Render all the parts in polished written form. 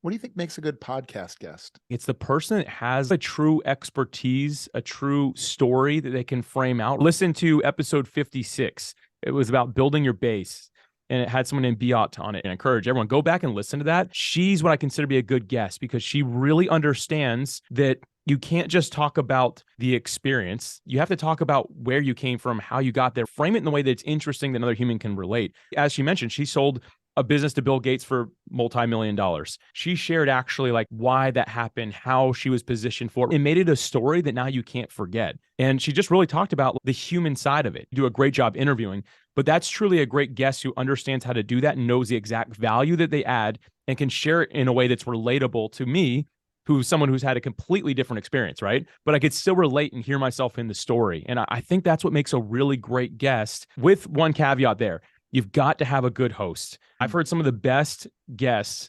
What do you think makes a good podcast guest? It's the person that has a true expertise, a true story that they can frame out. Listen to episode 56. It was about building your base, and it had someone named Biot on it. And I encourage everyone, go back and listen to that. She's what I consider to be a good guest because she really understands that you can't just talk about the experience. You have to talk about where you came from, how you got there, frame it in a way that's interesting that another human can relate. As she mentioned, she sold a business to Bill Gates for multi-million dollars. She shared actually like why that happened, how she was positioned for it, and made it a story that now you can't forget. And she just really talked about the human side of it. You do a great job interviewing, but that's truly a great guest who understands how to do that and knows the exact value that they add and can share it in a way that's relatable to me, who's someone who's had a completely different experience, right? But I could still relate and hear myself in the story. And I think that's what makes a really great guest, with one caveat there. You've got to have a good host. I've heard some of the best guests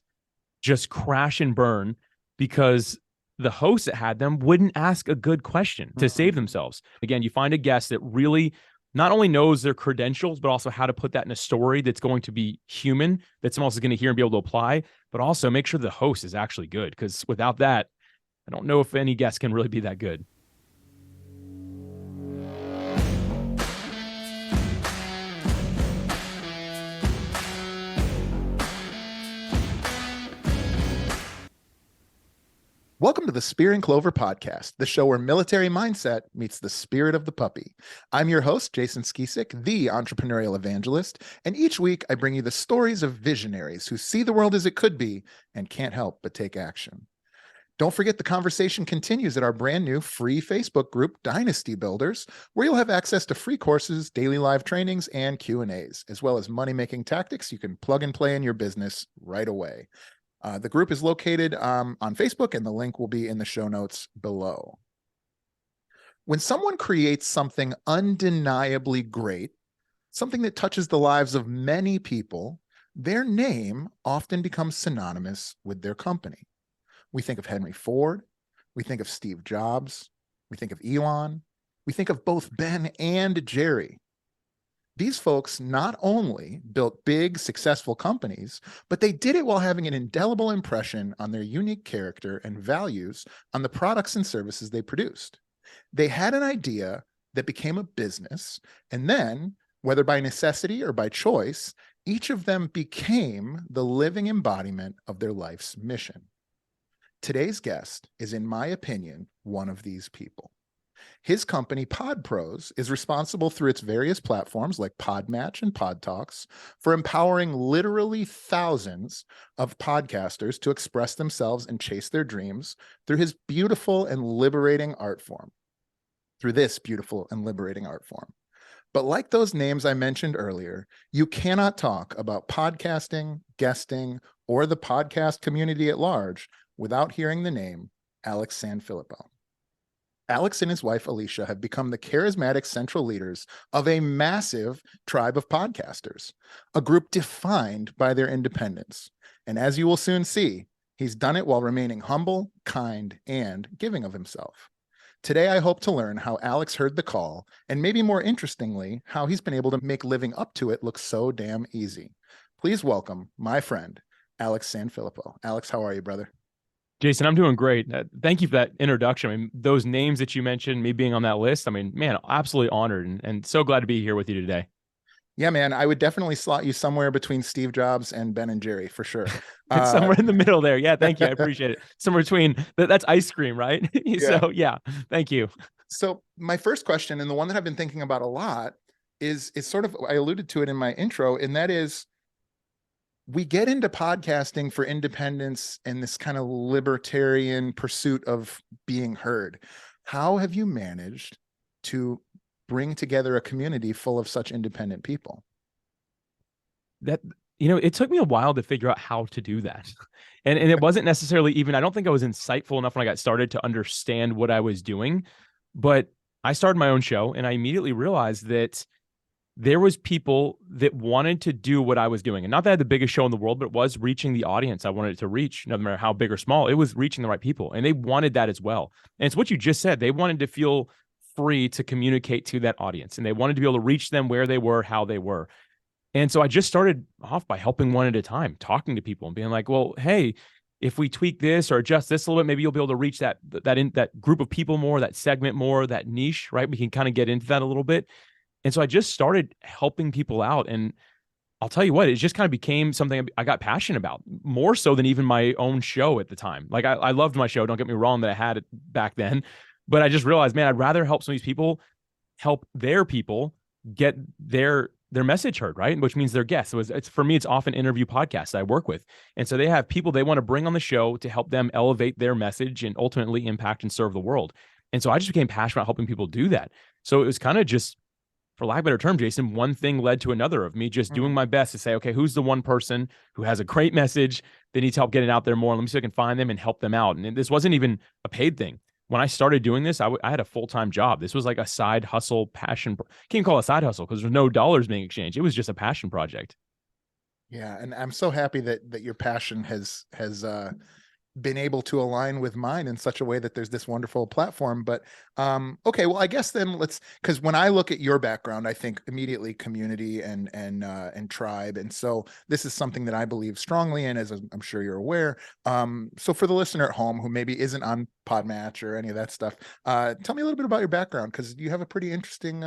just crash and burn because the host that had them wouldn't ask a good question to save themselves. Again, you find a guest that really not only knows their credentials, but also how to put that in a story that's going to be human, that someone else is going to hear and be able to apply, but also make sure the host is actually good. Because without that, I don't know if any guest can really be that good. Welcome to the Spear and Clover podcast, the show where military mindset meets the spirit of the puppy. I'm your host, Jason Skisick, the entrepreneurial evangelist, and each week I bring you the stories of visionaries who see the world as it could be and can't help but take action. Don't forget the conversation continues at our brand new free Facebook group, Dynasty Builders, where you'll have access to free courses, daily live trainings, and Q&As, as well as money-making tactics you can plug and play in your business right away. The group is located on Facebook, and the link will be in the show notes below. When someone creates something undeniably great, something that touches the lives of many people, their name often becomes synonymous with their company. We think of Henry Ford, we think of Steve Jobs, we think of Elon, we think of both Ben and Jerry. These folks not only built big, successful companies, but they did it while having an indelible impression on their unique character and values on the products and services they produced. They had an idea that became a business, and then, whether by necessity or by choice, each of them became the living embodiment of their life's mission. Today's guest is, in my opinion, one of these people. His company, PodPros, is responsible through its various platforms like Podmatch and PodTalks for empowering literally thousands of podcasters to express themselves and chase their dreams through his beautiful and liberating art form. Through this beautiful and liberating art form. But like those names I mentioned earlier, you cannot talk about podcasting, guesting, or the podcast community at large without hearing the name Alex Sanfilippo. Alex and his wife, Alicia, have become the charismatic central leaders of a massive tribe of podcasters, a group defined by their independence. And as you will soon see, he's done it while remaining humble, kind, and giving of himself. Today, I hope to learn how Alex heard the call, and maybe more interestingly, how he's been able to make living up to it look so damn easy. Please welcome my friend, Alex Sanfilippo. Alex, how are you, brother? Jason, I'm doing great. Thank you for that introduction. I mean, those names that you mentioned, me being on that list, I mean, man, absolutely honored and so glad to be here with you today. Yeah, man, I would definitely slot you somewhere between Steve Jobs and Ben and Jerry for sure. Somewhere in the middle there. Yeah, thank you. I appreciate it. Somewhere between, that's ice cream, right? So yeah, thank you. So my first question, and the one that I've been thinking about a lot, is sort of, I alluded to it in my intro, and that is, we get into podcasting for independence and this kind of libertarian pursuit of being heard. How have you managed to bring together a community full of such independent people? It took me a while to figure out how to do that. And it wasn't necessarily even, I don't think I was insightful enough when I got started to understand what I was doing, but I started my own show and I immediately realized that there was people that wanted to do what I was doing. And not that I had the biggest show in the world, but it was reaching the audience I wanted it to reach, no matter how big or small. It was reaching the right people. And they wanted that as well. And it's what you just said. They wanted to feel free to communicate to that audience. And they wanted to be able to reach them where they were, how they were. And so I just started off by helping one at a time, talking to people and being like, well, hey, if we tweak this or adjust this a little bit, maybe you'll be able to reach that group of people more, that segment more, that niche, right? We can kind of get into that a little bit. And so I just started helping people out. And I'll tell you what, it just kind of became something I got passionate about, more so than even my own show at the time. Like I loved my show, don't get me wrong, that I had it back then, but I just realized, man, I'd rather help some of these people help their people get their message heard, right? Which means their guests. So it's for me, it's often interview podcasts I work with. And so they have people they want to bring on the show to help them elevate their message and ultimately impact and serve the world. And so I just became passionate about helping people do that. So it was kind of just, for lack of a better term, Jason, one thing led to another of me just doing my best to say, okay, who's the one person who has a great message that needs help getting out there more? Let me see if I can find them and help them out. And this wasn't even a paid thing. When I started doing this, I had a full-time job. This was like a side hustle, passion. Can't even call it a side hustle because there's no dollars being exchanged. It was just a passion project. Yeah, and I'm so happy that your passion has been able to align with mine in such a way that there's this wonderful platform. But okay, well, I guess then because when I look at your background, I think immediately community and tribe. And so this is something that I believe strongly in, as I'm sure you're aware. So for the listener at home who maybe isn't on Podmatch or any of that stuff, tell me a little bit about your background, because you have a pretty interesting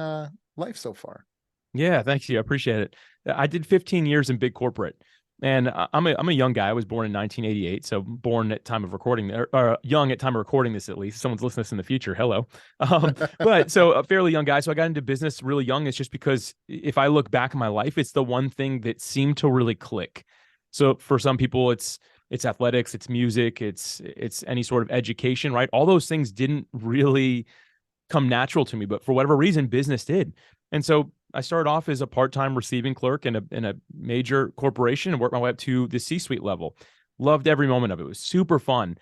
life so far. Yeah, thanks you. I appreciate it. I did 15 years in big corporate. And I'm a young guy. I was born in 1988, so born at time of recording, or young at time of recording this at least. Someone's listening to this in the future. Hello. But so a fairly young guy. So I got into business really young. It's just because if I look back in my life, it's the one thing that seemed to really click. So for some people, it's athletics, it's music, it's any sort of education, right? All those things didn't really come natural to me, but for whatever reason, business did. And so I started off as a part-time receiving clerk in a major corporation and worked my way up to the C-suite level. Loved every moment of it. It was super fun.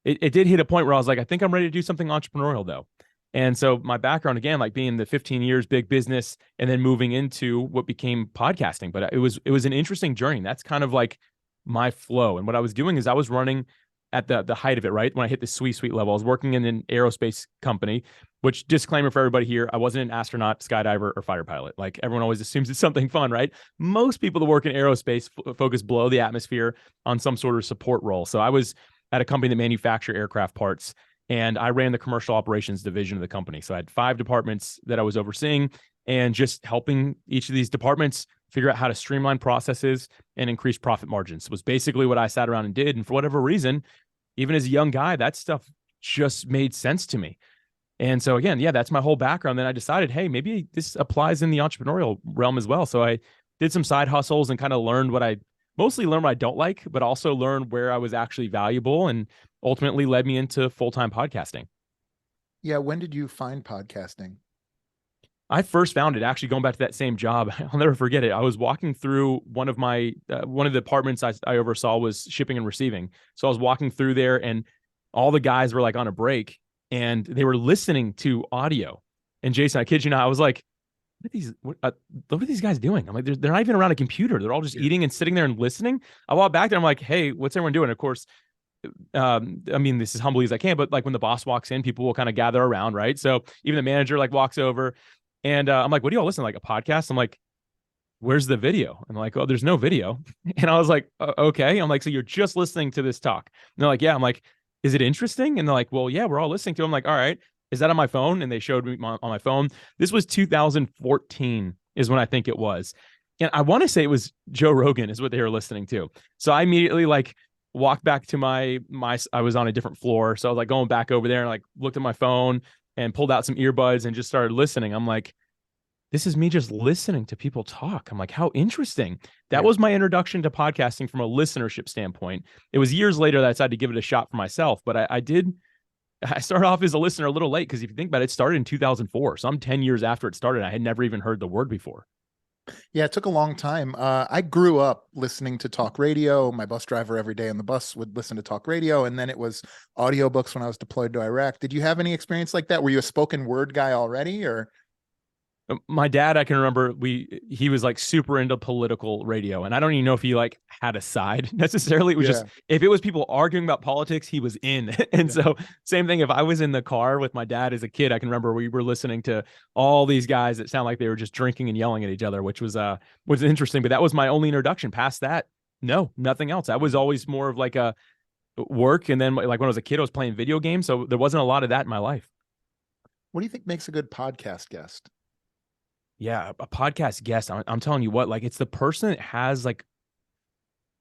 It did hit a point where I was like, I think I'm ready to do something entrepreneurial though. And so my background, again, like being the 15 years big business and then moving into what became podcasting. But it was an interesting journey. That's kind of like my flow. And what I was doing is I was running at the height of it, right? When I hit the C-suite level, I was working in an aerospace company, which, disclaimer for everybody here, I wasn't an astronaut, skydiver, or fighter pilot. Like everyone always assumes it's something fun, right? Most people that work in aerospace focus below the atmosphere on some sort of support role. So I was at a company that manufactured aircraft parts, and I ran the commercial operations division of the company. So I had 5 departments that I was overseeing and just helping each of these departments figure out how to streamline processes and increase profit margins. It was basically what I sat around and did. And for whatever reason, even as a young guy, that stuff just made sense to me. And so again, yeah, that's my whole background. Then I decided, hey, maybe this applies in the entrepreneurial realm as well. So I did some side hustles and kind of learned what I don't like, but also learned where I was actually valuable, and ultimately led me into full-time podcasting. Yeah. When did you find podcasting? I first found it actually going back to that same job. I'll never forget it. I was walking through one of the departments I oversaw was shipping and receiving. So I was walking through there, and all the guys were like on a break, and they were listening to audio. And Jason, I kid you not, I was like, look at these guys doing. I'm like, they're not even around a computer. They're all just eating and sitting there and listening. I walked back there. I'm like, hey, what's everyone doing? Of course, I mean, this as humbly as I can, but like when the boss walks in, people will kind of gather around, right? So even the manager like walks over, and I'm like, what do y'all listen to? Like a podcast? I'm like, where's the video? And they're like, oh, there's no video. And I was like, okay. I'm like, so you're just listening to this talk? And they're like, yeah. I'm like, is it interesting? And they're like, well, yeah, we're all listening to it. I'm like, all right, is that on my phone? And they showed me on my phone. This was 2014 is when I think it was. And I want to say it was Joe Rogan is what they were listening to. So I immediately like walked back to my, I was on a different floor. So I was like going back over there and like looked at my phone and pulled out some earbuds and just started listening. I'm like, this is me just listening to people talk. I'm like, how interesting. That was my introduction to podcasting from a listenership standpoint. It was years later that I decided to give it a shot for myself, but I started off as a listener a little late, because if you think about it, it started in 2004. So I'm 10 years after it started. I had never even heard the word before. Yeah, it took a long time. I grew up listening to talk radio. My bus driver every day on the bus would listen to talk radio, and then it was audiobooks when I was deployed to Iraq. Did you have any experience like that? Were you a spoken word guy already, or? My dad, I can remember he was like super into political radio, and I don't even know if he like had a side necessarily. It was just, if it was people arguing about politics, he was in. And so same thing, if I was in the car with my dad as a kid, I can remember we were listening to all these guys that sound like they were just drinking and yelling at each other, which was interesting. But that was my only introduction. Past that, no, nothing else. I was always more of like a work. And then like when I was a kid, I was playing video games. So there wasn't a lot of that in my life. What do you think makes a good podcast guest? Yeah. A podcast guest, I'm telling you what, like it's the person that has like,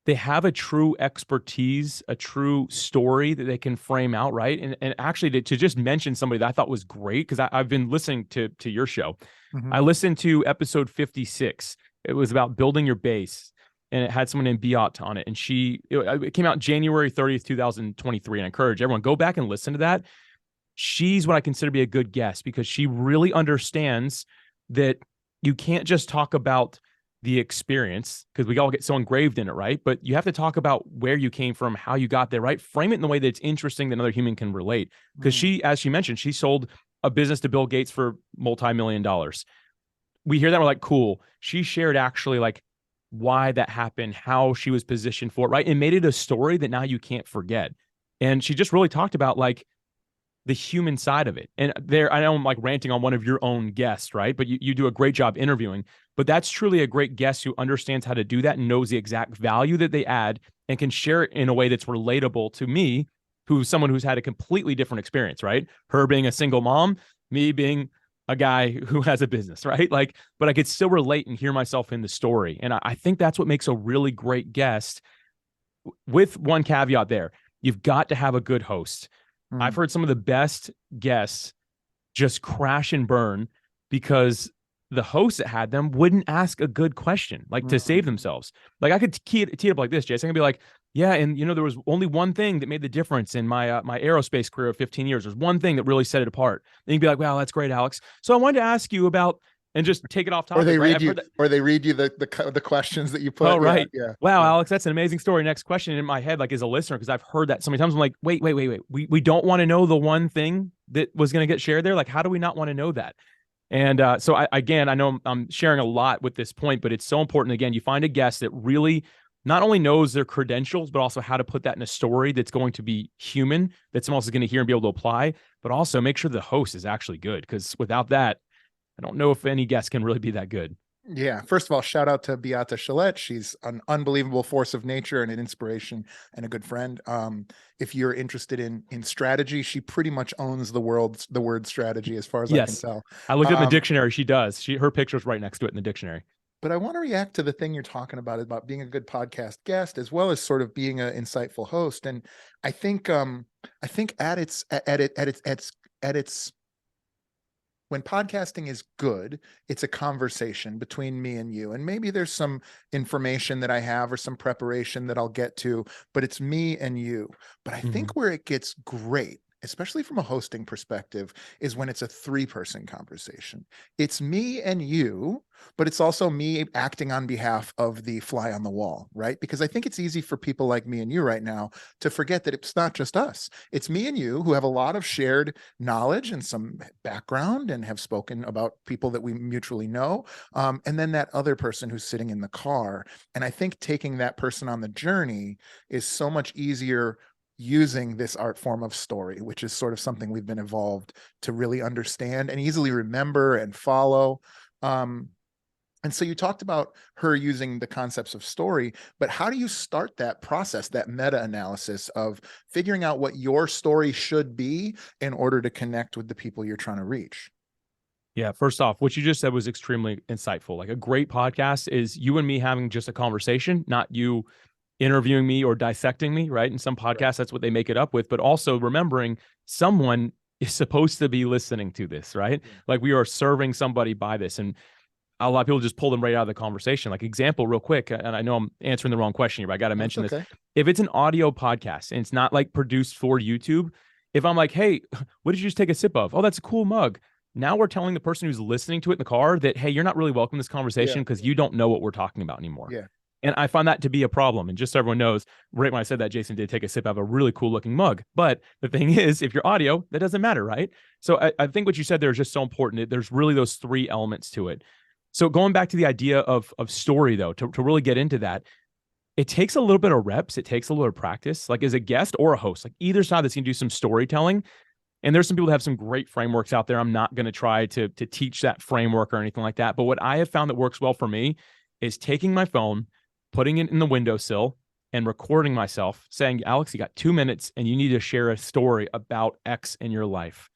they have a true expertise, a true story that they can frame out, right? And actually to just mention somebody that I thought was great, because I've been listening to your show. Mm-hmm. I listened to episode 56. It was about building your base, and it had someone named Biot on it. And it came out January 30th, 2023. And I encourage everyone, go back and listen to that. She's what I consider to be a good guest, because she really understands that you can't just talk about the experience, because we all get so engraved in it, right? But you have to talk about where you came from, how you got there, right? Frame it in a way that it's interesting, that another human can relate. Because she, as she mentioned, she sold a business to Bill Gates for multi-million dollars. We hear that, we're like, cool. She shared actually like why that happened, how she was positioned for it, right? And made it a story that now you can't forget. And she just really talked about like the human side of it. And there, I know I'm like ranting on one of your own guests, right? But you do a great job interviewing. But that's truly a great guest who understands how to do that and knows the exact value that they add and can share it in a way that's relatable to me, who's someone who's had a completely different experience, right? Her being a single mom, me being a guy who has a business, right? Like, but I could still relate and hear myself in the story. And I think that's what makes a really great guest, with one caveat there. You've got to have a good host. I've heard some of the best guests just crash and burn because the host that had them wouldn't ask a good question, like to save themselves. Like I could tee it up like this, Jason. I could be like, yeah, and there was only one thing that made the difference in my my aerospace career of 15 years. There's one thing that really set it apart. And you'd be like, wow, that's great, Alex. So I wanted to ask you about, and just take it off topic. Or they right? read you the questions that you put. Oh, right. Yeah. Wow, yeah. Alex, that's an amazing story. Next question in my head, like as a listener, because I've heard that so many times. I'm like, wait. We don't want to know the one thing that was going to get shared there. Like, how do we not want to know that? And so I know I'm sharing a lot with this point, but it's so important. Again, you find a guest that really not only knows their credentials, but also how to put that in a story that's going to be human, that someone else is going to hear and be able to apply, but also make sure the host is actually good. Because without that, I don't know if any guest can really be that good. Yeah. First of all, shout out to Beata Chalette. She's an unbelievable force of nature and an inspiration and a good friend. If you're interested in strategy, she pretty much owns the word strategy, as far as I can tell. I looked in the dictionary. She does. Her picture's right next to it in the dictionary. But I want to react to the thing you're talking about being a good podcast guest, as well as sort of being an insightful host. And I think at its when podcasting is good, it's a conversation between me and you. And maybe there's some information that I have or some preparation that I'll get to, but it's me and you. But I think where it gets great, especially from a hosting perspective, is when it's a 3-person conversation. It's me and you, but it's also me acting on behalf of the fly on the wall, right? Because I think it's easy for people like me and you right now to forget that it's not just us. It's me and you who have a lot of shared knowledge and some background and have spoken about people that we mutually know. And then that other person who's sitting in the car. And I think taking that person on the journey is so much easier using this art form of story, which is sort of something we've been evolved to really understand and easily remember and follow. And so you talked about her using the concepts of story, but how do you start that process, that meta-analysis of figuring out what your story should be in order to connect with the people you're trying to reach? Yeah, first off, what you just said was extremely insightful. Like a great podcast is you and me having just a conversation, not you interviewing me or dissecting me, right? In some podcasts, that's what they make it up with, but also remembering someone is supposed to be listening to this, right? Yeah. Like we are serving somebody by this. And a lot of people just pull them right out of the conversation. Like example real quick, and I know I'm answering the wrong question here, but I got to mention this. If it's an audio podcast and it's not like produced for YouTube, if I'm like, hey, what did you just take a sip of? Oh, that's a cool mug. Now we're telling the person who's listening to it in the car that, hey, you're not really welcome in this conversation because you don't know what we're talking about anymore. Yeah. And I find that to be a problem. And just so everyone knows, right when I said that, Jason did take a sip out of a really cool looking mug. But the thing is, if you're audio, that doesn't matter, right? So I think what you said there is just so important. There's really those 3 elements to it. So going back to the idea of story, though, to really get into that, it takes a little bit of reps. It takes a little practice, like as a guest or a host, like either side that's going to do some storytelling. And there's some people that have some great frameworks out there. I'm not going to try to teach that framework or anything like that. But what I have found that works well for me is taking my phone, putting it in the windowsill, and recording myself saying, Alex, you got 2 minutes and you need to share a story about X in your life.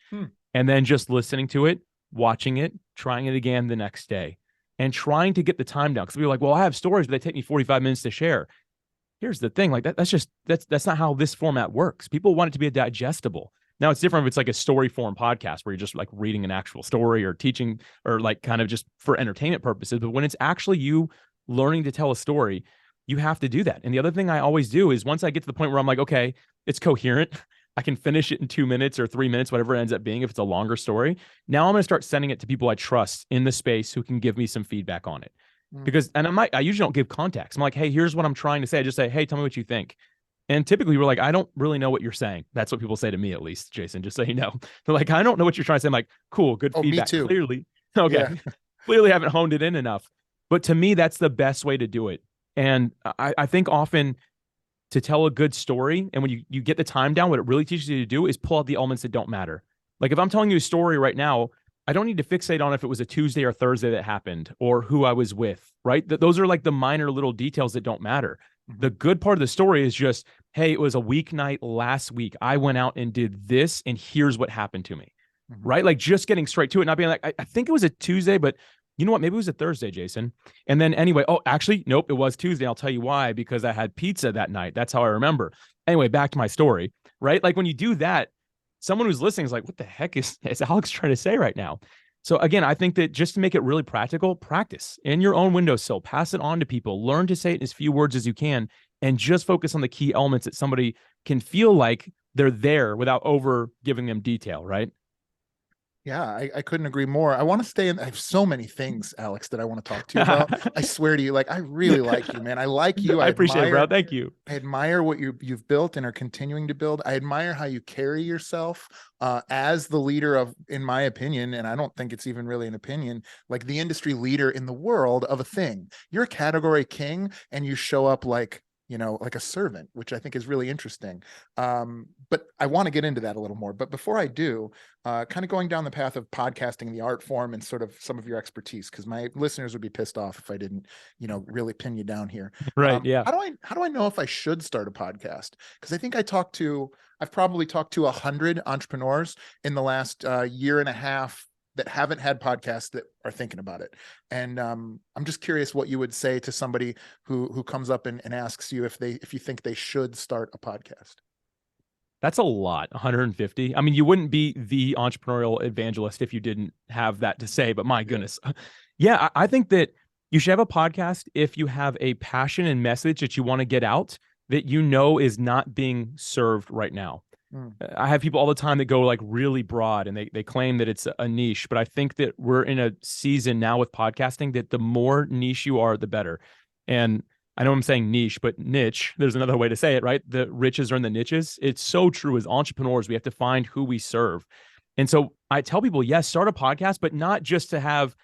And then just listening to it, watching it, trying it again the next day, and trying to get the time down. Because we were like, well, I have stories, but they take me 45 minutes to share. Here's the thing, like that's not how this format works. People want it to be a digestible. Now it's different if it's like a story form podcast where you're just like reading an actual story or teaching or like kind of just for entertainment purposes. But when it's actually you learning to tell a story, you have to do that. And the other thing I always do is once I get to the point where I'm like, okay, it's coherent, I can finish it in 2 minutes or 3 minutes, whatever it ends up being, if it's a longer story. Now I'm going to start sending it to people I trust in the space who can give me some feedback on it. Because, and I usually don't give context. I'm like, hey, here's what I'm trying to say. I just say, hey, tell me what you think. And typically we're like, I don't really know what you're saying. That's what people say to me, at least, Jason, just so you know. They're like, I don't know what you're trying to say. I'm like, cool, good feedback. Me too. Clearly. Okay. Yeah. Clearly haven't honed it in enough. But to me, that's the best way to do it. And I think often to tell a good story, and when you get the time down, what it really teaches you to do is pull out the elements that don't matter. Like if I'm telling you a story right now, I don't need to fixate on if it was a Tuesday or Thursday that happened or who I was with, right? Those are like the minor little details that don't matter. The good part of the story is just, hey, it was a weeknight last week. I went out and did this, and here's what happened to me, right? Like just getting straight to it, not being like, I think it was a Tuesday, but you know what? Maybe it was a Thursday, Jason. And then anyway, oh, actually, nope, it was Tuesday. I'll tell you why, because I had pizza that night. That's how I remember. Anyway, back to my story, right? Like when you do that, someone who's listening is like, what the heck is Alex trying to say right now? So again, I think that just to make it really practical, practice in your own windowsill, pass it on to people, learn to say it in as few words as you can, and just focus on the key elements that somebody can feel like they're there without over giving them detail, right? Yeah, I couldn't agree more. I want to stay in. I have so many things, Alex, that I want to talk to you about. I swear to you, like I really like you, man. I like you. I appreciate it, bro. Thank you. I admire what you've built and are continuing to build. I admire how you carry yourself as the leader of, in my opinion, and I don't think it's even really an opinion, like the industry leader in the world of a thing. You're a category king, and you show up like, you know, like a servant, which I think is really interesting. But I want to get into that a little more. But before I do, kind of going down the path of podcasting, the art form, and sort of some of your expertise, because my listeners would be pissed off if I didn't, you know, really pin you down here. Right. Yeah. How do I know if I should start a podcast? Because I think I've probably talked to 100 entrepreneurs in the last year and a half that haven't had podcasts that are thinking about it. And I'm just curious what you would say to somebody who comes up and asks you if you think they should start a podcast. That's a lot, 150. I mean, you wouldn't be the entrepreneurial evangelist if you didn't have that to say, but my goodness. Yeah, I think that you should have a podcast if you have a passion and message that you want to get out that you know is not being served right now. I have people all the time that go like really broad and they claim that it's a niche, but I think that we're in a season now with podcasting that the more niche you are, the better. And I know I'm saying niche, but niche, there's another way to say it, right? The riches are in the niches. It's so true. As entrepreneurs, we have to find who we serve. And so I tell people, yes, start a podcast, but not just to have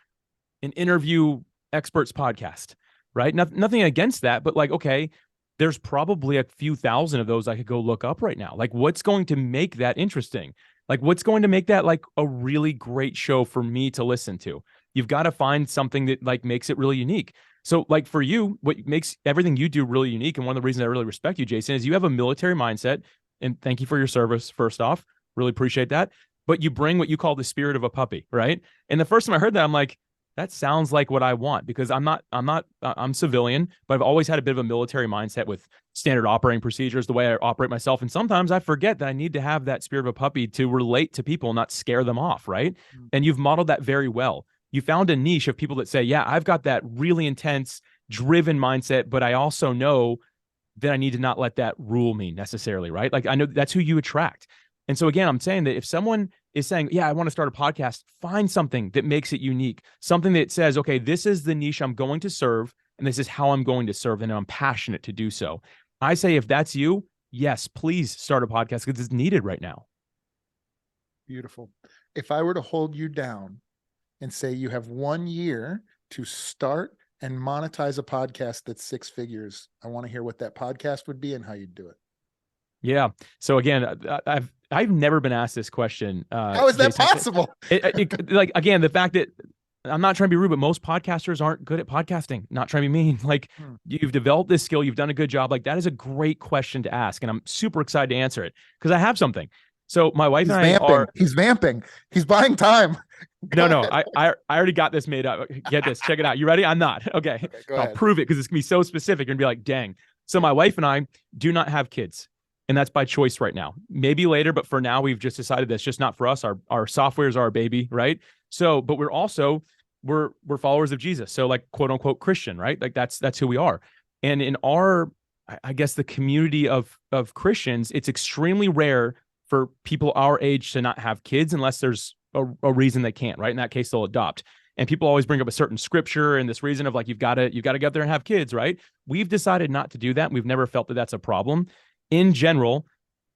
an interview experts podcast, right? Nothing against that, but like, okay, there's probably a few thousand of those I could go look up right now. Like what's going to make that interesting? Like what's going to make that like a really great show for me to listen to? You've got to find something that like makes it really unique. So like for you, what makes everything you do really unique, and one of the reasons I really respect you, Jason, is you have a military mindset. And thank you for your service, first off. Really appreciate that. But you bring what you call the spirit of a puppy, right? And the first time I heard that, I'm like, that sounds like what I want, because I'm civilian, but I've always had a bit of a military mindset with standard operating procedures, the way I operate myself. And sometimes I forget that I need to have that spirit of a puppy to relate to people, not scare them off, right? And you've modeled that very well. You found a niche of people that say, yeah, I've got that really intense, driven mindset, but I also know that I need to not let that rule me necessarily, right? Like I know that's who you attract. And so again, I'm saying that if someone is saying, yeah, I want to start a podcast, find something that makes it unique, something that says, okay, this is the niche I'm going to serve, and this is how I'm going to serve, and I'm passionate to do so. I say, if that's you, yes, please start a podcast because it's needed right now. Beautiful. If I were to hold you down and say you have 1 year to start and monetize a podcast that's 6 figures, I want to hear what that podcast would be and how you'd do it. Yeah. So again, I've never been asked this question. How is that Jason. possible? Like again, the fact that I'm not trying to be rude, but most podcasters aren't good at podcasting. Not trying to be mean. Like, you've developed this skill, you've done a good job. Like, that is a great question to ask, and I'm super excited to answer it because I have something. So my wife and I are. He's vamping. He's buying time. No. I already got this made up. Get this. Check it out. You ready? I'm not. Okay. I'll prove it because it's gonna be so specific and be like, dang. So my wife and I do not have kids. And that's by choice right now. Maybe later, but for now, we've just decided that's just not for us. Our software is our baby, right? So, but we're also we're followers of Jesus. So, like, quote unquote Christian, right? Like that's who we are. And in our, I guess, the community of Christians, it's extremely rare for people our age to not have kids unless there's a reason they can't, right? In that case, they'll adopt. And people always bring up a certain scripture and this reason of like, you've got to get out there and have kids, right? We've decided not to do that. We've never felt that that's a problem. In general,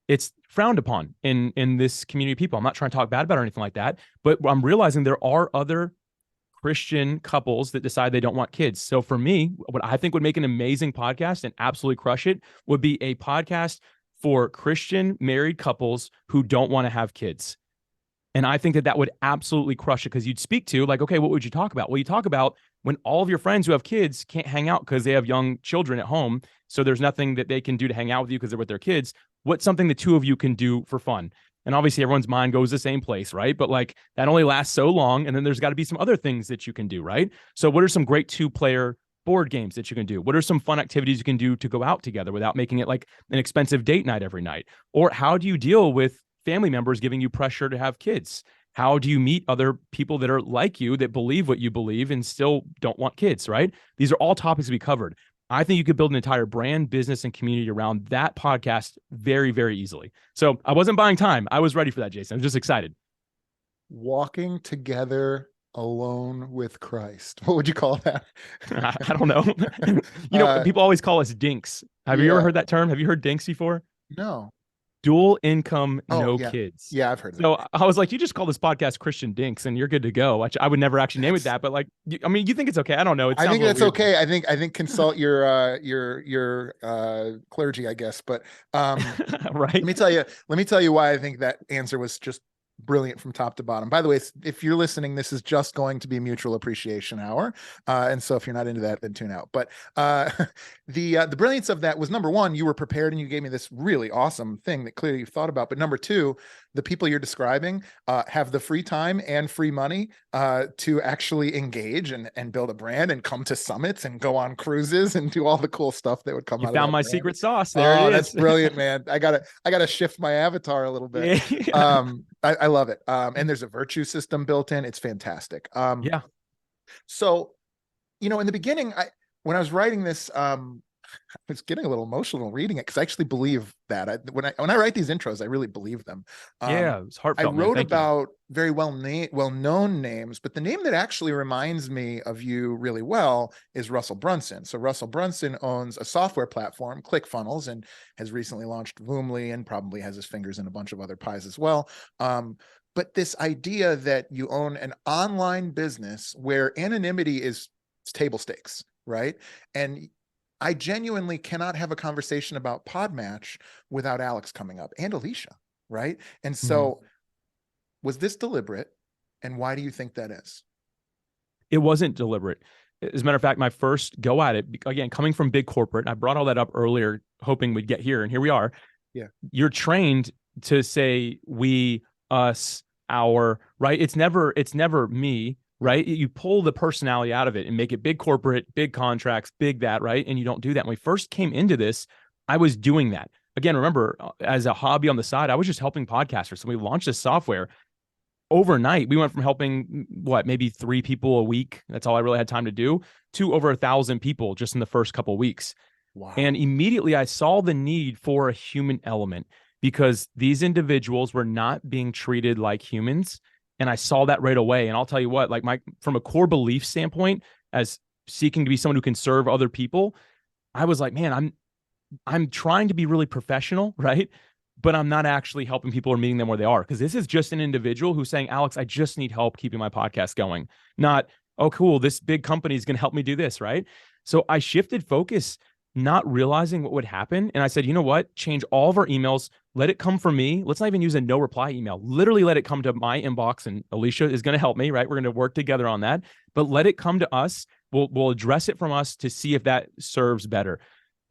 it's frowned upon in this community of people. I'm not trying to talk bad about it or anything like that, but I'm realizing there are other Christian couples that decide they don't want kids. So for me, what I think would make an amazing podcast and absolutely crush it would be a podcast for Christian married couples who don't want to have kids. And I think that would absolutely crush it because you'd speak to like, okay, what would you talk about? Well, you talk about when all of your friends who have kids can't hang out because they have young children at home. So there's nothing that they can do to hang out with you because they're with their kids. What's something the two of you can do for fun? And obviously everyone's mind goes the same place, right? But like that only lasts so long. And then there's got to be some other things that you can do, right? So what are some great 2-player board games that you can do? What are some fun activities you can do to go out together without making it like an expensive date night every night? Or how do you deal with family members giving you pressure to have kids? How do you meet other people that are like you, that believe what you believe and still don't want kids, right? These are all topics to be covered. I think you could build an entire brand, business, and community around that podcast very, very easily. So I wasn't buying time. I was ready for that, Jason. I was just excited. Walking together alone with Christ. What would you call that? I don't know. People always call us dinks. Have you ever heard that term? Have you heard dinks before? No. Dual income, no kids. Yeah, I've heard that. So I was like, you just call this podcast Christian Dinks and you're good to go. I would never actually name it that, but like, you think it's okay. I don't know. I think that's okay. I think consult your clergy, I guess. But right. Let me tell you why I think that answer was just brilliant from top to bottom. By the way, if you're listening, this is just going to be mutual appreciation hour. And so if you're not into that, then tune out. But the brilliance of that was, number one, you were prepared and you gave me this really awesome thing that clearly you've thought about. But number two, the people you're describing have the free time and free money to actually engage and build a brand and come to summits and go on cruises and do all the cool stuff that would come out of that. You found my brand. Secret sauce. There it is. That's brilliant, man. I gotta shift my avatar a little bit. Yeah. I love it. And there's a virtue system built in. It's fantastic. Yeah. So, in the beginning, when I was writing this, I was getting a little emotional reading it because I actually believe that. When I write these intros, I really believe them. It's heartfelt. I wrote about very well-known names, but the name that actually reminds me of you really well is Russell Brunson. So Russell Brunson owns a software platform, ClickFunnels, and has recently launched Voomly and probably has his fingers in a bunch of other pies as well. But this idea that you own an online business where anonymity is table stakes, right? And I genuinely cannot have a conversation about Podmatch without Alex coming up and Alicia, right? And so was this deliberate? And why do you think that is? It wasn't deliberate. As a matter of fact, my first go at it, again, coming from big corporate, and I brought all that up earlier, hoping we'd get here, and here we are. Yeah. You're trained to say we, us, our, right? It's never me, right? You pull the personality out of it and make it big corporate, big contracts, big that, right? And you don't do that. When we first came into this, I was doing that. Again, remember, as a hobby on the side, I was just helping podcasters. So we launched this software. Overnight, we went from helping maybe 3 people a week. That's all I really had time to do, to over 1,000 people just in the first couple of weeks. Wow. And immediately I saw the need for a human element because these individuals were not being treated like humans. And I saw that right away. And I'll tell you what, from a core belief standpoint, as seeking to be someone who can serve other people, I was like, man, I'm trying to be really professional, right? But I'm not actually helping people or meeting them where they are. Because this is just an individual who's saying, Alex, I just need help keeping my podcast going. Not, oh, cool, this big company is going to help me do this, right? So I shifted focus not realizing what would happen. And I said, you know what? Change all of our emails. Let it come from me. Let's not even use a no reply email. Literally let it come to my inbox, and Alicia is going to help me, right? We're going to work together on that, but let it come to us. We'll address it from us to see if that serves better.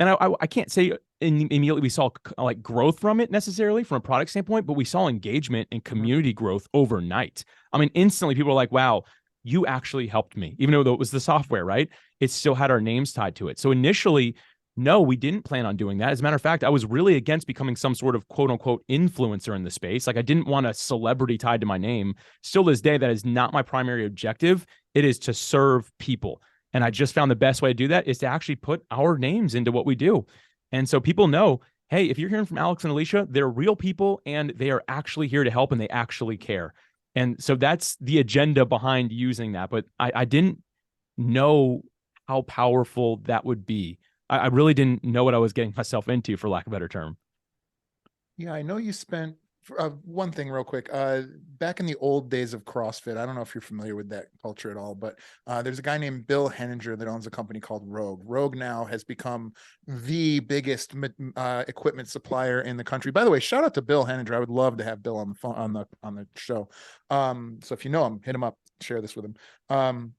And I can't say immediately we saw like growth from it necessarily from a product standpoint, but we saw engagement and community growth overnight. I mean, instantly people were like, wow, you actually helped me, even though it was the software, right? It still had our names tied to it. So initially, no, we didn't plan on doing that. As a matter of fact, I was really against becoming some sort of quote unquote influencer in the space. Like I didn't want a celebrity tied to my name. Still to this day, that is not my primary objective. It is to serve people. And I just found the best way to do that is to actually put our names into what we do. And so people know, hey, if you're hearing from Alex and Alicia, they're real people and they are actually here to help and they actually care. And so that's the agenda behind using that. But I didn't know how powerful that would be. I really didn't know what I was getting myself into, for lack of a better term. Yeah, I know you spent one thing real quick. Back in the old days of CrossFit, I don't know if you're familiar with that culture at all, but there's a guy named Bill Henninger that owns a company called Rogue. Rogue now has become the biggest equipment supplier in the country. By the way, shout out to Bill Henninger. I would love to have Bill on the phone on the show. So if you know him, hit him up, share this with him.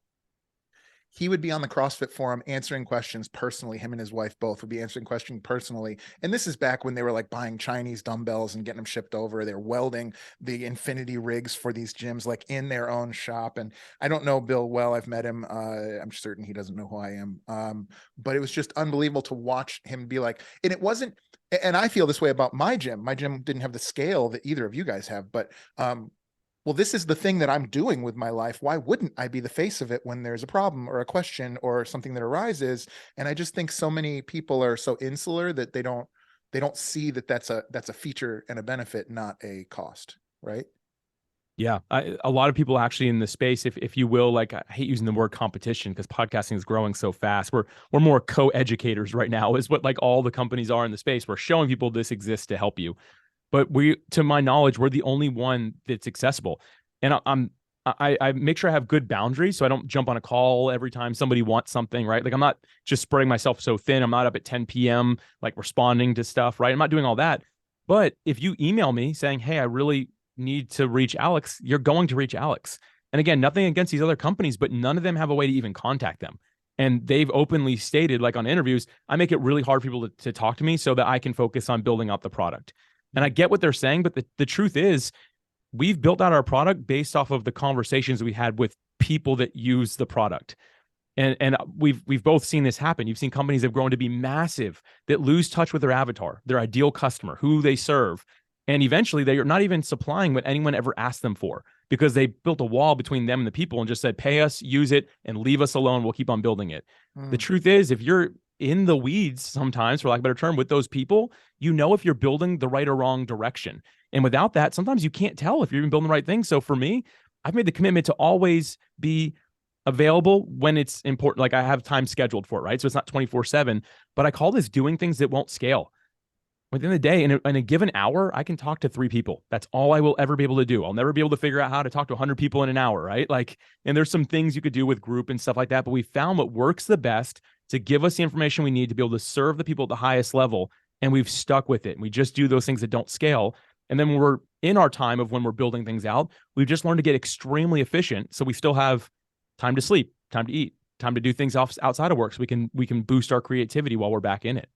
He would be on the CrossFit forum answering questions personally. Him and his wife both would be answering questions personally. And this is back when they were like buying Chinese dumbbells and getting them shipped over. They're welding the infinity rigs for these gyms like in their own shop. And I don't know Bill well. I've met him. I'm certain he doesn't know who I am. But it was just unbelievable to watch him be like, and it wasn't, and I feel this way about my gym. My gym didn't have the scale that either of you guys have, but well, this is the thing that I'm doing with my life. Why wouldn't I be the face of it when there's a problem or a question or something that arises? And I just think so many people are so insular that they don't see that that's a feature and a benefit, not a cost, right? Yeah, a lot of people actually in the space, if you will, like I hate using the word competition because podcasting is growing so fast. We're more co-educators right now, is what like all the companies are in the space. We're showing people this exists to help you. But we, to my knowledge, we're the only one that's accessible. And I make sure I have good boundaries so I don't jump on a call every time somebody wants something, right? Like I'm not just spreading myself so thin. I'm not up at 10 p.m. like responding to stuff, right? I'm not doing all that. But if you email me saying, hey, I really need to reach Alex, you're going to reach Alex. And again, nothing against these other companies, but none of them have a way to even contact them. And they've openly stated, like on interviews, I make it really hard for people to talk to me so that I can focus on building out the product. And I get what they're saying, but the truth is we've built out our product based off of the conversations we had with people that use the product. And we've both seen this happen. You've seen companies that have grown to be massive that lose touch with their avatar, their ideal customer, who they serve. And eventually they're not even supplying what anyone ever asked them for because they built a wall between them and the people and just said, pay us, use it, and leave us alone. We'll keep on building it. The truth is, if you're in the weeds sometimes, for lack of a better term, with those people, you know if you're building the right or wrong direction. And without that, sometimes you can't tell if you're even building the right thing. So for me, I've made the commitment to always be available when it's important. Like I have time scheduled for it, right? So it's not 24/7, but I call this doing things that won't scale. Within the day, in a given hour, I can talk to 3 people. That's all I will ever be able to do. I'll never be able to figure out how to talk to 100 people in an hour, right? Like, and there's some things you could do with group and stuff like that, but we found what works the best to give us the information we need to be able to serve the people at the highest level. And we've stuck with it. And we just do those things that don't scale. And then when we're in our time of when we're building things out, we've just learned to get extremely efficient. So we still have time to sleep, time to eat, time to do things outside of work. So we can boost our creativity while we're back in it.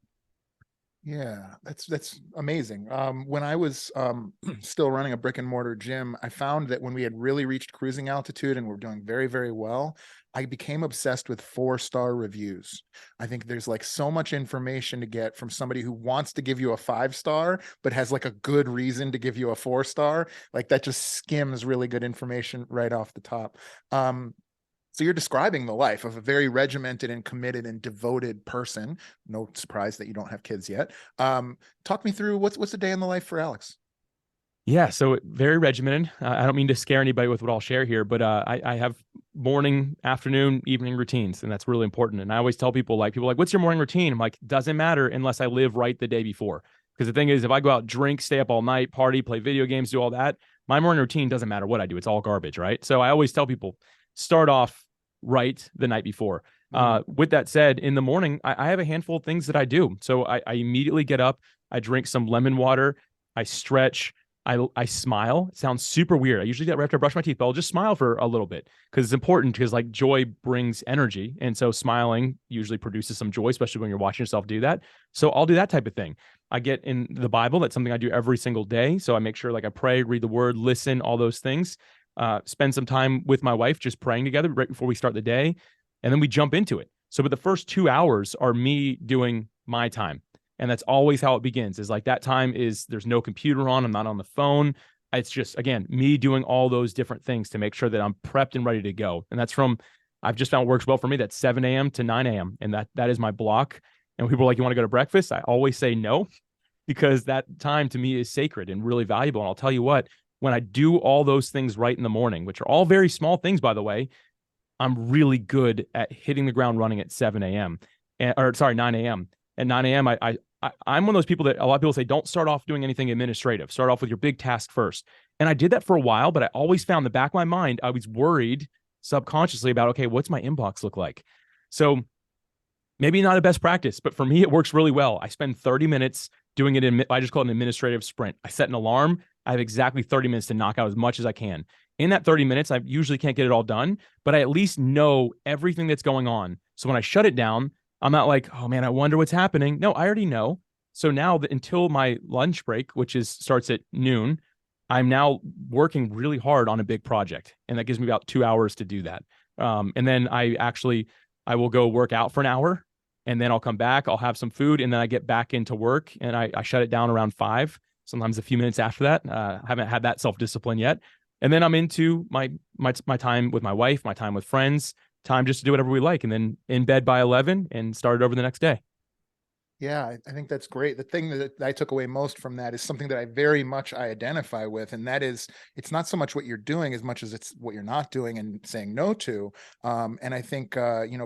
Yeah, that's amazing. When I was still running a brick and mortar gym, I found that when we had really reached cruising altitude and we're doing very, very well, I became obsessed with 4-star reviews. I think there's like so much information to get from somebody who wants to give you a 5-star, but has like a good reason to give you a 4-star. Like that just skims really good information right off the top. So you're describing the life of a very regimented and committed and devoted person. No surprise that you don't have kids yet. Talk me through what's a day in the life for Alex. Yeah, so very regimented. I don't mean to scare anybody with what I'll share here, but I have morning, afternoon, evening routines, and that's really important. And I always tell people, like, what's your morning routine? I'm like, doesn't matter unless I live right the day before. Because the thing is, if I go out, drink, stay up all night, party, play video games, do all that, my morning routine doesn't matter what I do. It's all garbage, right? So I always tell people, start off right the night before. With that said, in the morning, I have a handful of things that I do. So I immediately get up, I drink some lemon water, I stretch, I smile. It sounds super weird. I usually do that right after I brush my teeth, but I'll just smile for a little bit because it's important because like joy brings energy. And so smiling usually produces some joy, especially when you're watching yourself do that. So I'll do that type of thing. I get in the Bible. That's something I do every single day. So I make sure like I pray, read the word, listen, all those things. Spend some time with my wife just praying together right before we start the day. And then we jump into it. So but the first 2 hours are me doing my time. And that's always how it begins is like that time is there's no computer on. I'm not on the phone. It's just, again, me doing all those different things to make sure that I'm prepped and ready to go. And that's from, I've just found works well for me. That's 7 a.m. to 9 a.m. And that is my block. And people are like, you want to go to breakfast? I always say no, because that time to me is sacred and really valuable. And I'll tell you what, when I do all those things right in the morning, which are all very small things, by the way, I'm really good at hitting the ground running at 7 a.m. Or sorry, 9 a.m. At 9 a.m., I'm one of those people that a lot of people say, don't start off doing anything administrative. Start off with your big task first. And I did that for a while, but I always found in the back of my mind, I was worried subconsciously about, okay, what's my inbox look like? So maybe not a best practice, but for me, it works really well. I spend 30 minutes doing it I just call it an administrative sprint. I set an alarm. I have exactly 30 minutes to knock out as much as I can. In that 30 minutes, I usually can't get it all done, but I at least know everything that's going on. So when I shut it down, I'm not like, oh man, I wonder what's happening. No, I already know. So now until my lunch break, which starts at noon, I'm now working really hard on a big project. And that gives me about 2 hours to do that. And then I will go work out for an hour, and then I'll come back, I'll have some food, and then I get back into work, and I shut it down around 5, sometimes a few minutes after that. Haven't had that self-discipline yet. And then I'm into my time with my wife, my time with friends, time just to do whatever we like, and then in bed by 11 and start it over the next day. Yeah, I think that's great. The thing that I took away most from that is something that I very much identify with, and that is it's not so much what you're doing as much as it's what you're not doing and saying no to. And I think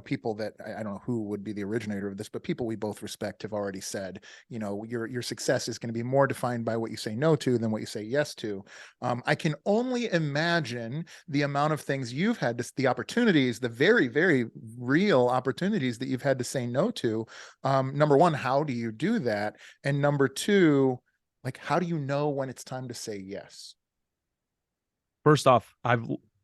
people that I don't know who would be the originator of this, but people we both respect have already said, your success is going to be more defined by what you say no to than what you say yes to. I can only imagine the amount of things you've had the opportunities, the very, very real opportunities that you've had to say no to. Number one, how do you do that? And number two, like, how do you know when it's time to say yes? First off,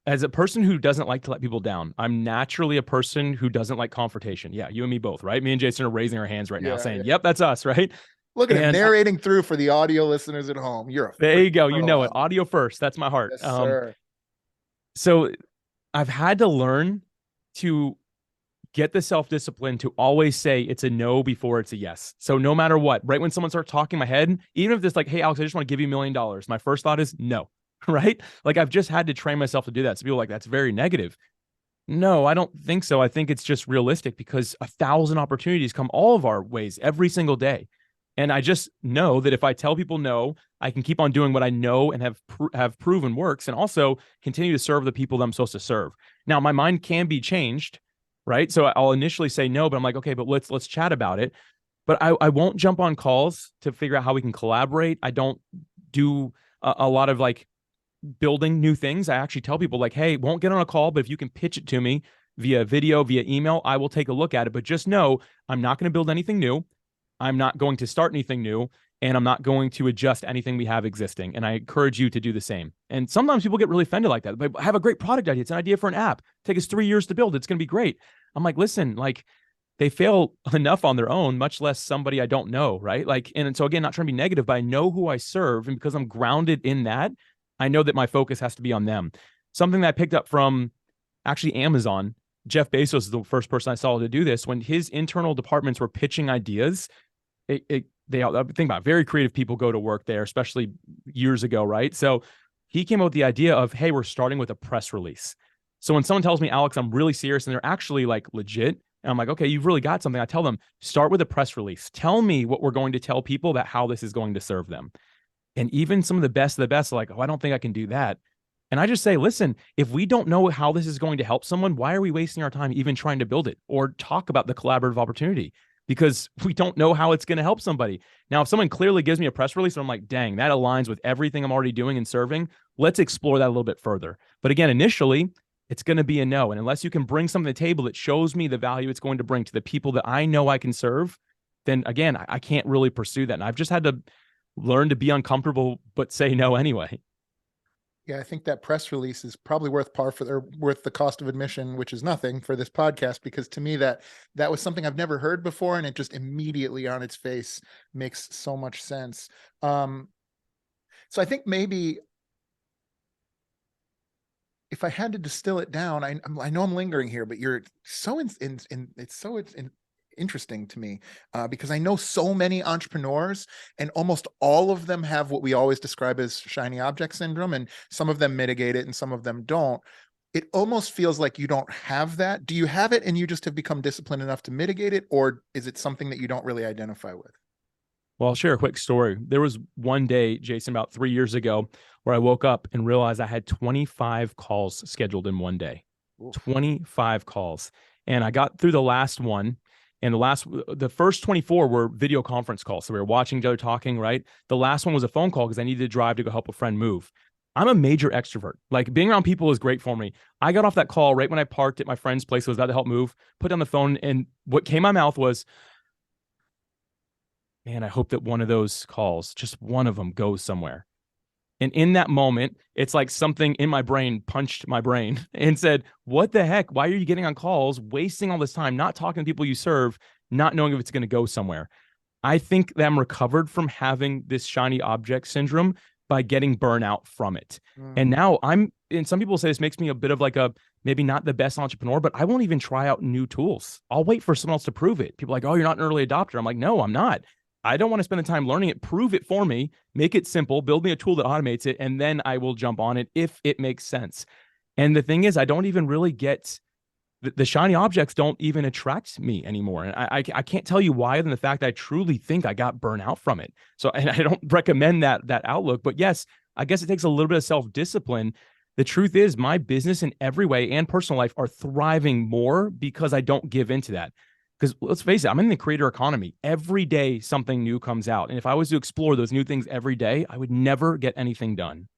as a person who doesn't like to let people down, I'm naturally a person who doesn't like confrontation. Yeah, you and me both, right? Me and Jason are raising our hands right now saying, yep, that's us, right? Look at him narrating through for the audio listeners at home. There you go. You know it. Audio first. That's my heart. Yes, sir. So I've had to learn to get the self-discipline to always say it's a no before it's a yes. So no matter what, right when someone starts talking in my head, even if it's like, hey, Alex, I just want to give you $1 million, my first thought is no, right? Like I've just had to train myself to do that. So people are like, that's very negative. No, I don't think so. I think it's just realistic because 1,000 opportunities come all of our ways every single day. And I just know that if I tell people no, I can keep on doing what I know and have proven works, and also continue to serve the people that I'm supposed to serve. Now, my mind can be changed, right? So I'll initially say no, but I'm like, okay, but let's chat about it. But I won't jump on calls to figure out how we can collaborate. I don't do a lot of like building new things. I actually tell people like, hey, won't get on a call, but if you can pitch it to me via video, via email, I will take a look at it. But just know I'm not going to build anything new. I'm not going to start anything new, and I'm not going to adjust anything we have existing. And I encourage you to do the same. And sometimes people get really offended like that. But I have a great product idea. It's an idea for an app. Take us 3 years to build. It's going to be great. I'm like, listen, like they fail enough on their own, much less somebody I don't know, right? Like, and so again, not trying to be negative, but I know who I serve. And because I'm grounded in that, I know that my focus has to be on them. Something that I picked up from actually Amazon, Jeff Bezos is the first person I saw to do this. When his internal departments were pitching ideas, they think about it, very creative people go to work there, especially years ago, right? So he came up with the idea of, hey, we're starting with a press release. So when someone tells me, Alex, I'm really serious, and they're actually like legit, and I'm like, okay, you've really got something. I tell them, start with a press release. Tell me what we're going to tell people about how this is going to serve them. And even some of the best are like, oh, I don't think I can do that. And I just say, listen, if we don't know how this is going to help someone, why are we wasting our time even trying to build it or talk about the collaborative opportunity? Because we don't know how it's going to help somebody. Now, if someone clearly gives me a press release and I'm like, dang, that aligns with everything I'm already doing and serving, let's explore that a little bit further. But again, initially, it's going to be a no. And unless you can bring something to the table that shows me the value it's going to bring to the people that I know I can serve, then again, I can't really pursue that. And I've just had to learn to be uncomfortable, but say no anyway. Yeah, I think that press release is probably worth worth the cost of admission, which is nothing for this podcast, because to me that was something I've never heard before, and it just immediately on its face makes so much sense. So I think maybe if I had to distill it down, I know I'm lingering here, but you're so interesting to me, because I know so many entrepreneurs, and almost all of them have what we always describe as shiny object syndrome, and some of them mitigate it and some of them don't. It almost feels like you don't have that. Do you have it and you just have become disciplined enough to mitigate it, or is it something that you don't really identify with? Well, I'll share a quick story. There was one day, Jason, about 3 years ago, where I woke up and realized I had 25 calls scheduled in one day. Oof. 25 calls. And I got through the last one. And the first 24 were video conference calls. So we were watching each other talking, right? The last one was a phone call because I needed to drive to go help a friend move. I'm a major extrovert. Like, being around people is great for me. I got off that call right when I parked at my friend's place. I was about to help move, put down the phone, and what came out of my mouth was, man, I hope that one of those calls, just one of them, goes somewhere. And in that moment, it's like something in my brain punched my brain and said, what the heck? Why are you getting on calls, wasting all this time, not talking to people you serve, not knowing if it's going to go somewhere? I think that I'm recovered from having this shiny object syndrome by getting burnout from it. And now and some people say this makes me a bit of like maybe not the best entrepreneur, but I won't even try out new tools. I'll wait for someone else to prove it. People are like, oh, you're not an early adopter. I'm like, no, I'm not. I don't want to spend the time learning it. Prove it for me, make it simple, build me a tool that automates it, and then I will jump on it if it makes sense. And the thing is, I don't even really get the shiny objects don't even attract me anymore. And I can't tell you why, than the fact that I truly think I got burnt out from it. So, and I don't recommend that outlook, but yes, I guess it takes a little bit of self-discipline. The truth is, my business in every way and personal life are thriving more because I don't give into that. Because let's face it, I'm in the creator economy. Every day something new comes out. And if I was to explore those new things every day, I would never get anything done.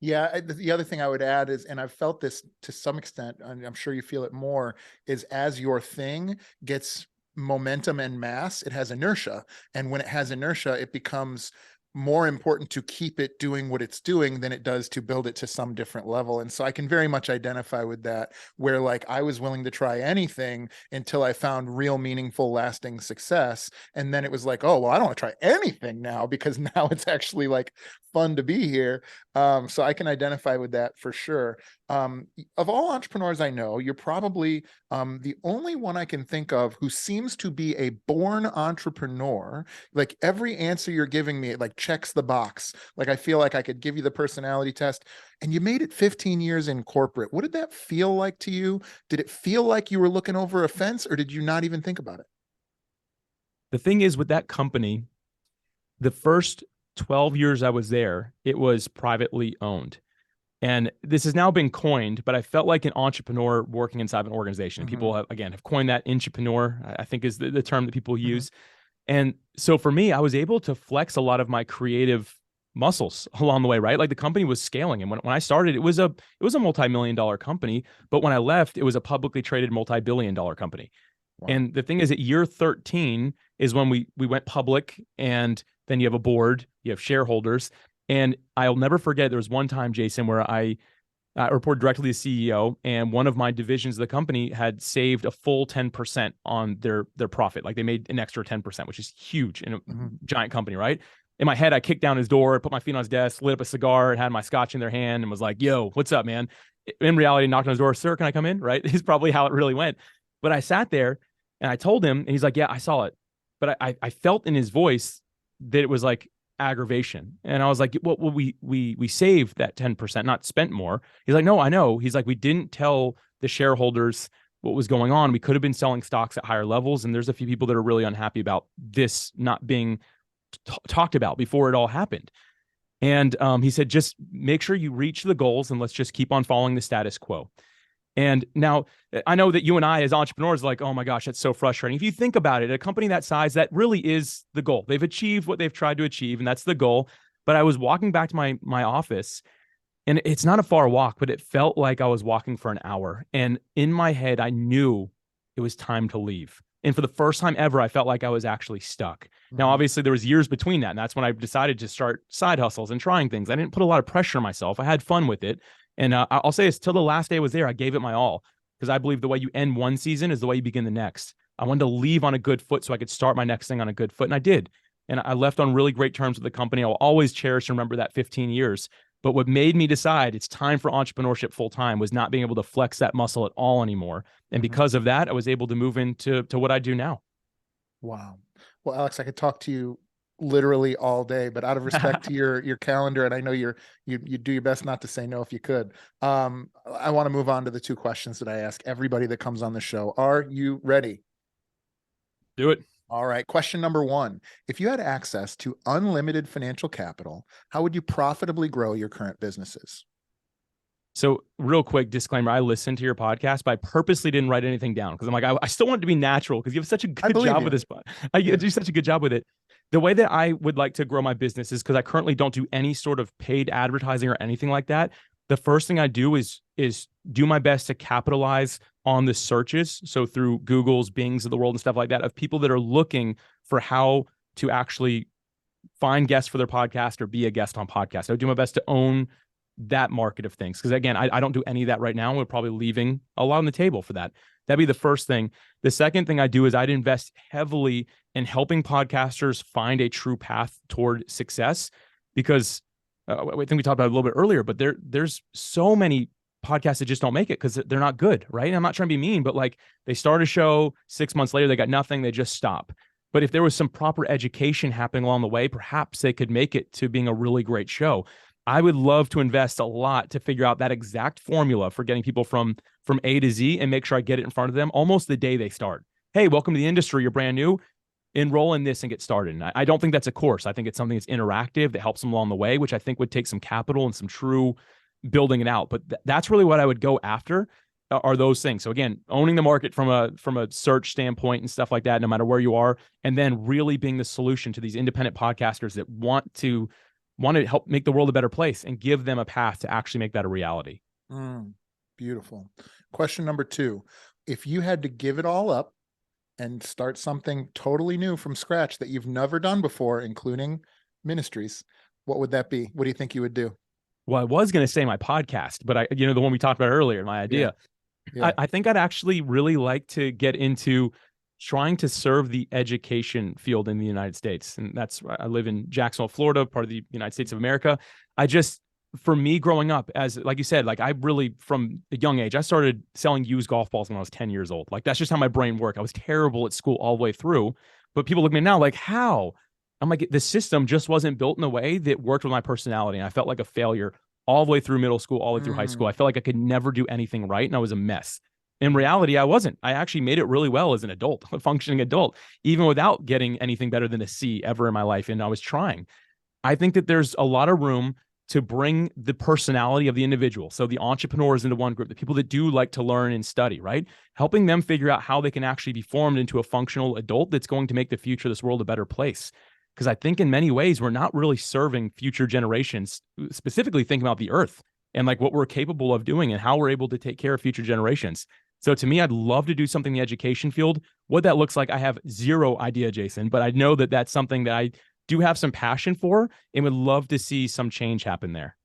Yeah, the other thing I would add is, and I've felt this to some extent, and I'm sure you feel it more, is as your thing gets momentum and mass, it has inertia. And when it has inertia, it becomes more important to keep it doing what it's doing than it does to build it to some different level. And so I can very much identify with that, where like I was willing to try anything until I found real meaningful, lasting success. And then it was like, oh, well, I don't want to try anything now, because now it's actually like fun to be here. So I can identify with that for sure. Of all entrepreneurs I know, you're probably the only one I can think of who seems to be a born entrepreneur. Like, every answer you're giving me, it like checks the box. Like, I feel like I could give you the personality test. And you made it 15 years in corporate. What did that feel like to you? Did it feel like you were looking over a fence, or did you not even think about it? The thing is, with that company, the first 12 years I was there, it was privately owned. And this has now been coined, but I felt like an entrepreneur working inside of an organization. Mm-hmm. People have coined that intrapreneur, I think is the term that people use. Mm-hmm. And so for me, I was able to flex a lot of my creative muscles along the way, right? Like, the company was scaling. And when I started, it was a multi-million-dollar company. But when I left, it was a publicly traded multi-billion-dollar company. Wow. And the thing is, at year 13 is when we went public, and then you have a board, you have shareholders. And I'll never forget, there was one time, Jason, where I reported directly to the CEO, and one of my divisions of the company had saved a full 10% on their profit. Like, they made an extra 10%, which is huge in a giant company, right? In my head, I kicked down his door, put my feet on his desk, lit up a cigar, and had my scotch in their hand, and was like, yo, what's up, man? In reality, knocked on his door, sir, can I come in? Right? Is probably how it really went. But I sat there and I told him, and he's like, yeah, I saw it. But I felt in his voice that it was like aggravation. And I was like, well, we saved that 10%, not spent more. He's like, no, I know. He's like, we didn't tell the shareholders what was going on. We could have been selling stocks at higher levels. And there's a few people that are really unhappy about this not being talked about before it all happened. And he said, just make sure you reach the goals, and let's just keep on following the status quo. And now I know that you and I as entrepreneurs are like, oh my gosh, that's so frustrating. If you think about it, a company that size, that really is the goal. They've achieved what they've tried to achieve, and that's the goal. But I was walking back to my office, And it's not a far walk, but it felt like I was walking for an hour. And in my head, I knew it was time to leave. And for the first time ever, I felt like I was actually stuck. Now, obviously, there was years between that. And that's when I decided to start side hustles and trying things. I didn't put a lot of pressure on myself. I had fun with it. And I'll say this, till the last day I was there, I gave it my all, because I believe the way you end one season is the way you begin the next. I wanted to leave on a good foot so I could start my next thing on a good foot. And I did. And I left on really great terms with the company. I'll always cherish and remember that 15 years. But what made me decide it's time for entrepreneurship full time was not being able to flex that muscle at all anymore. And because of that, I was able to move into what I do now. Wow. Well, Alex, I could talk to you literally all day, but out of respect to your calendar, and I know you do your best not to say no if you could. I want to move on to the two questions that I ask everybody that comes on the show. Are you ready? Do it. All right. Question number one. If you had access to unlimited financial capital, how would you profitably grow your current businesses? So real quick disclaimer, I listened to your podcast, but I purposely didn't write anything down because I'm like, I still want it to be natural because you have such a good job with this. You do such a good job with it. The way that I would like to grow my business is because I currently don't do any sort of paid advertising or anything like that. The first thing I do is do my best to capitalize on the searches. So through Google's, Bing's of the world and stuff like that, of people that are looking for how to actually find guests for their podcast or be a guest on podcast. I would do my best to own that market of things. Because again, I don't do any of that right now. We're probably leaving a lot on the table for that. That'd be the first thing. The second thing I do is I'd invest heavily in helping podcasters find a true path toward success. Because I think we talked about it a little bit earlier, but there's so many podcasts that just don't make it because they're not good, right? And I'm not trying to be mean, but like they start a show, 6 months later, they got nothing, they just stop. But if there was some proper education happening along the way, perhaps they could make it to being a really great show. I would love to invest a lot to figure out that exact formula for getting people from A to Z and make sure I get it in front of them almost the day they start. Hey, welcome to the industry. You're brand new. Enroll in this and get started. And I don't think that's a course. I think it's something that's interactive that helps them along the way, which I think would take some capital and some true building it out. But that's really what I would go after are those things. So again, owning the market from a search standpoint and stuff like that, no matter where you are, and then really being the solution to these independent podcasters that want to help make the world a better place and give them a path to actually make that a reality. Beautiful. Question number two. If you had to give it all up and start something totally new from scratch that you've never done before, including ministries, what would that be? What do you think you would do? Well, I was going to say my podcast, but the one we talked about earlier, my idea. Yeah. I think I'd actually really like to get into trying to serve the education field in the United States. And I live in Jacksonville, Florida, part of the United States of America. For me growing up, as like you said, like I really, from a young age, I started selling used golf balls when I was 10 years old. Like that's just how my brain worked. I was terrible at school all the way through, but people look at me now like, how? I'm like, the system just wasn't built in a way that worked with my personality. And I felt like a failure all the way through middle school, all the way through high school. I felt like I could never do anything right. And I was a mess. In reality, I wasn't. I actually made it really well as an adult, a functioning adult, even without getting anything better than a C ever in my life. And I was trying. I think that there's a lot of room to bring the personality of the individual. So the entrepreneurs into one group, the people that do like to learn and study, right? Helping them figure out how they can actually be formed into a functional adult that's going to make the future of this world a better place. Because I think in many ways, we're not really serving future generations, specifically thinking about the earth and like what we're capable of doing and how we're able to take care of future generations. So to me, I'd love to do something in the education field. What that looks like, I have zero idea, Jason, but I know that that's something that I do have some passion for and would love to see some change happen there.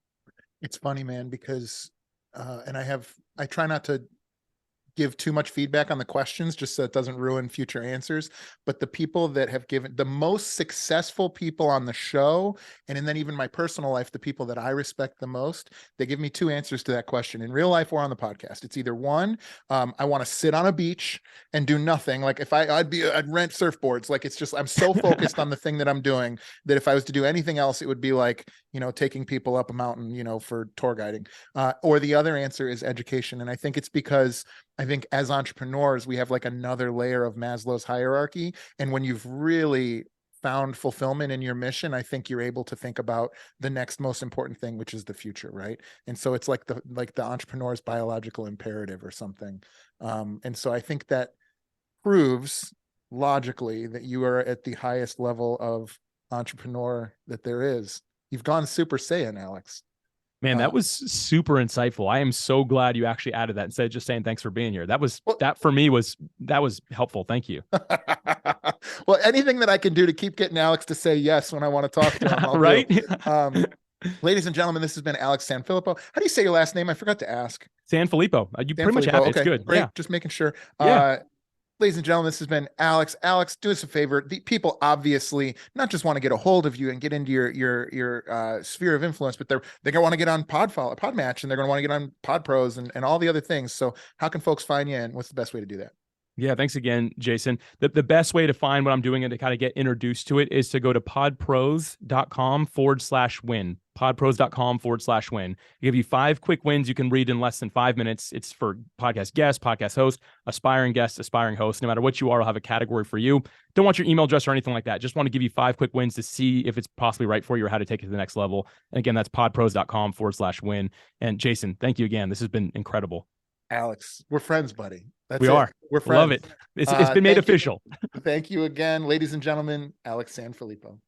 It's funny, man, because, and I try not to give too much feedback on the questions just so it doesn't ruin future answers, but the people that have given the most successful people on the show, and then even my personal life, the people that I respect the most, they give me two answers to that question in real life or on the podcast. It's either one, I want to sit on a beach and do nothing. Like if I'd rent surfboards. Like it's just, I'm so focused on the thing that I'm doing that if I was to do anything else, it would be like, taking people up a mountain, for tour guiding. Or the other answer is education. And I think it's because I think as entrepreneurs, we have like another layer of Maslow's hierarchy. And when you've really found fulfillment in your mission, I think you're able to think about the next most important thing, which is the future, right? And so it's like the entrepreneur's biological imperative or something. And so I think that proves logically that you are at the highest level of entrepreneur that there is. You've gone Super Saiyan, Alex. Man, that was super insightful. I am so glad you actually added that instead of just saying thanks for being here. That for me was helpful. Thank you. Well, anything that I can do to keep getting Alex to say yes when I want to talk to him, I'll right? do. Ladies and gentlemen, this has been Alex Sanfilippo. How do you say your last name? I forgot to ask. Sanfilippo. You pretty much have it. Okay, it's good. Great. Yeah. Just making sure. Yeah. Ladies and gentlemen, this has been Alex. Alex, do us a favor. The people obviously not just want to get a hold of you and get into your sphere of influence, but they're going to want to get on Podmatch, and they're going to want to get on Pod Pros and all the other things. So how can folks find you, and what's the best way to do that? Yeah, thanks again, Jason. The best way to find what I'm doing and to kind of get introduced to it is to go to podpros.com/win. Podpros.com/win. Give you 5 quick wins you can read in less than 5 minutes. It's for podcast guest, podcast host, aspiring guest, aspiring host. No matter what you are, I'll have a category for you. Don't want your email address or anything like that. Just want to give you 5 quick wins to see if it's possibly right for you or how to take it to the next level. And again, that's podpros.com/win. And Jason, thank you again. This has been incredible. Alex, we're friends, buddy. We are. We're friends. Love it. It's been made official. Thank you again, ladies and gentlemen. Alex Sanfilippo.